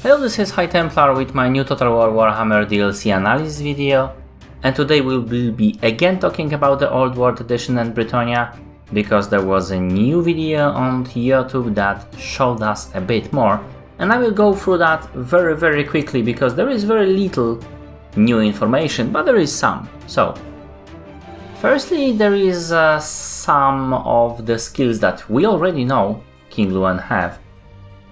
Hello, this is High Templar with my new Total War Warhammer DLC Analysis video, and today we will be again talking about the Old World Edition and Bretonnia, because there was a new video on YouTube that showed us a bit more, and I will go through that very quickly because there is very little new information, but there is some. So, firstly, there is some of the skills that we already know King Luan have,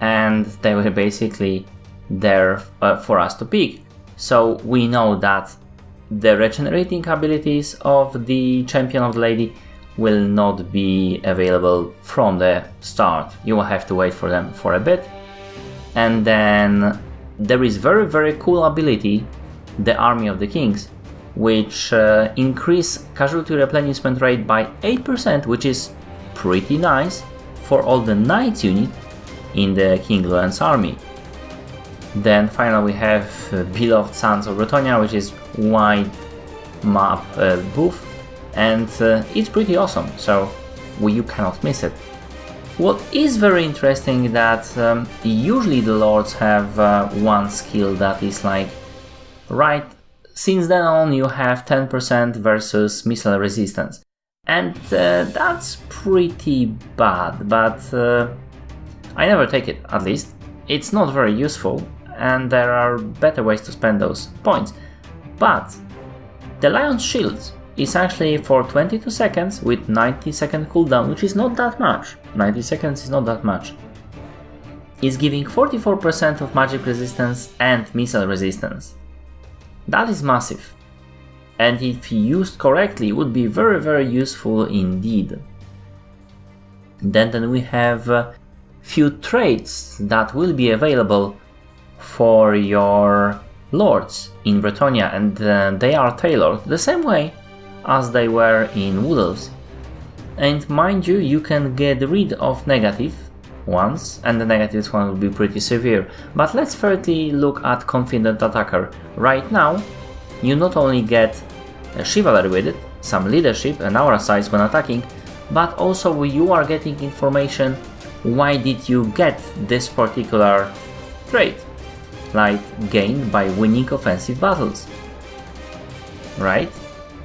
and they were basically there for us to pick. So we know that the regenerating abilities of the Champion of the Lady will not be available from the start. You will have to wait for them for a bit. And then there is very cool ability, the Army of the Kings, which increase casualty replenishment rate by 8%, which is pretty nice for all the knights unit in the King Luan's army. Then finally we have Beloved Sons of Bretonnia, which is wide map buff, and it's pretty awesome, so you cannot miss it. What is very interesting that usually the lords have one skill that is like, right, since then on you have 10% versus missile resistance, and that's pretty bad, but I never take it, at least. It's not very useful, and there are better ways to spend those points. But the Lion's Shield is actually for 22 seconds with 90-second cooldown, which is not that much. 90 seconds is not that much. It's giving 44% of magic resistance and missile resistance. That is massive, and if used correctly would be very useful indeed. Then we have few traits that will be available for your lords in Bretonnia, and they are tailored the same way as they were in Wood Elves. And mind you, you can get rid of negative ones, and the negative one will be pretty severe. But let's firstly look at Confident Attacker. Right now, you not only get a Chivalry with it, some leadership and aura size when attacking, but also you are getting information why did you get this particular trait, like gained by winning offensive battles, right?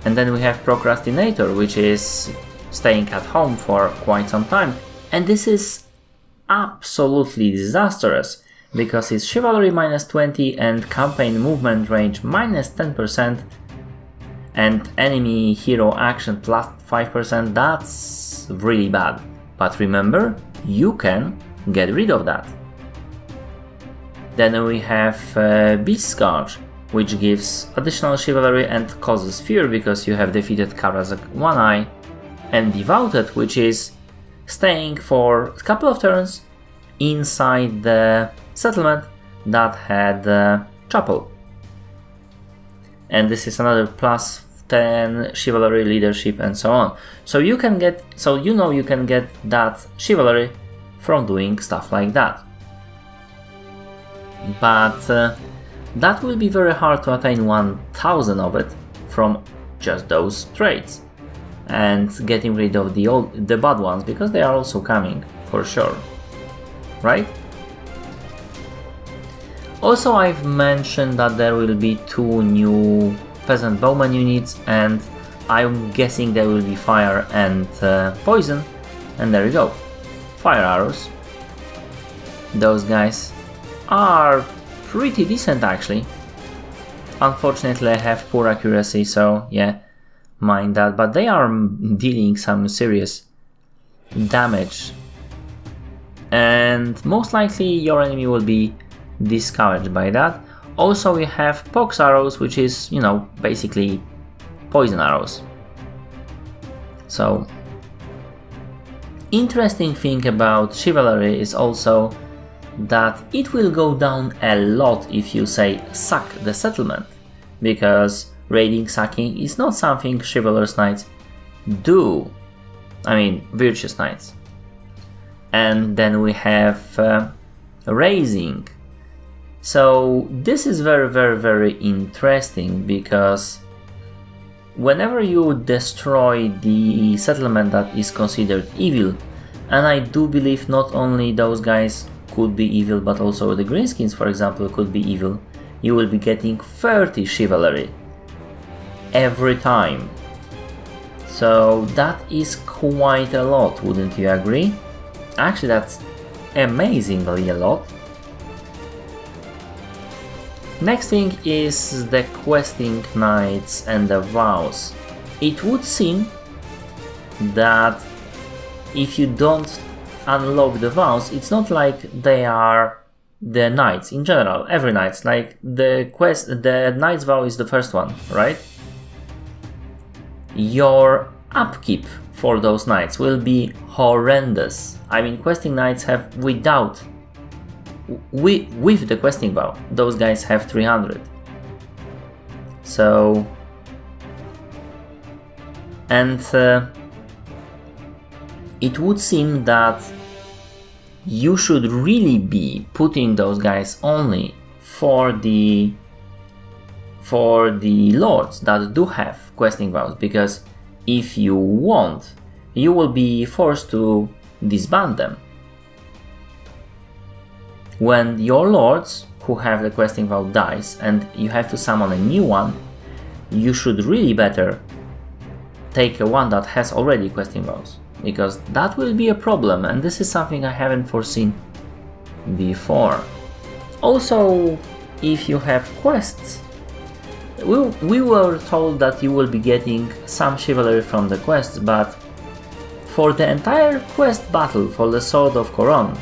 And then we have Procrastinator, which is staying at home for quite some time, and this is absolutely disastrous because it's Chivalry minus 20 and campaign movement range minus 10% and enemy hero action plus 5%. That's really bad, but remember, you can get rid of that. Then we have Beast Scourge, which gives additional chivalry and causes fear because you have defeated Karazak One Eye, and Devoted, which is staying for a couple of turns inside the settlement that had chapel. And this is another plus 10 chivalry, leadership, and so on. So you can get, you can get that chivalry from doing stuff like that. But that will be very hard to attain 1000 of it from just those traits, and getting rid of the bad ones, because they are also coming for sure, right? Also, I've mentioned that there will be 2 new peasant bowman units, and I'm guessing there will be fire and poison, and there you go, fire arrows. Those guys are pretty decent actually. Unfortunately, I have poor accuracy, so yeah, mind that, but they are dealing some serious damage, and most likely your enemy will be discouraged by that. Also, we have pox arrows, which is, basically poison arrows. So, interesting thing about Chivalry is also that it will go down a lot if you say sack the settlement, because raiding sacking is not something chivalrous knights do. I mean, virtuous knights. And then we have raising. So this is very interesting, because whenever you destroy the settlement that is considered evil, and I do believe not only those guys could be evil, but also the greenskins, for example, could be evil, you will be getting 30 chivalry every time. So that is quite a lot, wouldn't you agree? Actually, that's amazingly a lot. Next thing is the questing knights and the vows. It would seem that if you don't unlock the vows, it's not like they are the knights in general, every knights, like the knight's vow is the first one, right? Your upkeep for those knights will be horrendous. I mean, questing knights have with the questing vow, those guys have 300. So, and it would seem that you should really be putting those guys only for the lords that do have questing vows, because if you won't, you will be forced to disband them. When your lords who have the questing vow dies and you have to summon a new one, you should really better take a one that has already questing vows, because that will be a problem, and this is something I haven't foreseen before. Also, if you have quests, we were told that you will be getting some chivalry from the quests, but for the entire quest battle for the Sword of Coron,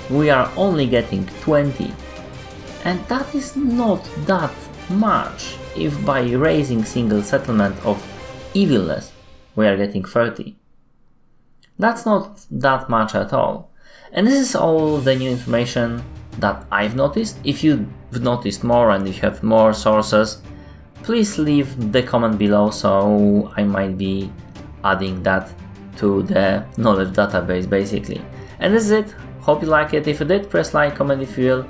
we are only getting 20. And that is not that much if by raising single settlement of evilness we are getting 30. That's not that much at all. And this is all the new information that I've noticed. If you've noticed more and if you have more sources, please leave the comment below, so I might be adding that to the knowledge database basically. And this is it. Hope you like it. If you did, press like, comment if you will,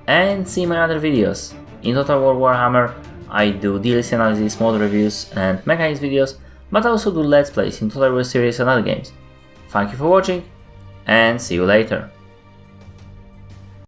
and see my other videos. In Total War Warhammer, I do DLC analysis, mod reviews and mechanics videos, but I also do Let's Plays in Total War series and other games. Thank you for watching, and see you later.